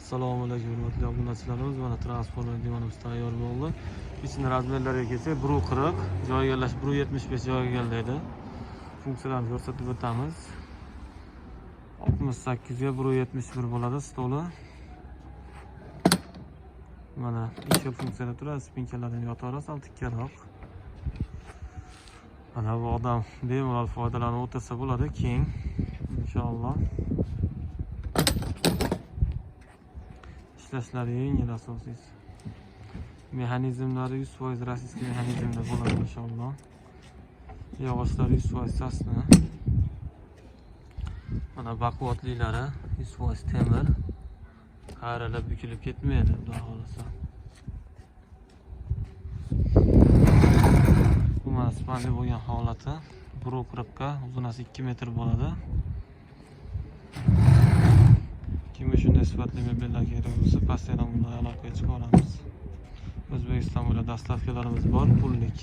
Assalomu alaykum hurmatli obunachilarimiz. Mana transformer divanimiz tayyor bo'ldi. İçini razmerlarga kelsak 1.40, joyiga egallash 1.75 joyiga egallaydi. Funksiyalarni ko'rsatib o'tamiz. 68 ga 1.71 bo'ladi stoli. Mana ikki xil funksiyada turadi. Spinkalardan yotoqroq, sal tikkaroq. Mana bu odam bemalol foydalanib o'tirsa bo'ladi, keng inshaalloh. İşlashlar yengil asosiysi. Mexanizmlari 100% rossiyskiy mexanizmda bo'ladi inshaalloh. Yog'ochlari 100% sasna. Mana baquvvatliklari 100% temir. Qayralar bukilib ketmaydi, xudo xolasa. Bu mana spanli bo'lgan holati. 1.40 ga, uzunasi 2 metr bo'ladi. Kimga shunday sifatli mebellar kerak bo'lsa, pastdan bilan aloqaga chiqa olamiz. O'zbekiston bo'ylab dastavkalarimiz bor, pullik.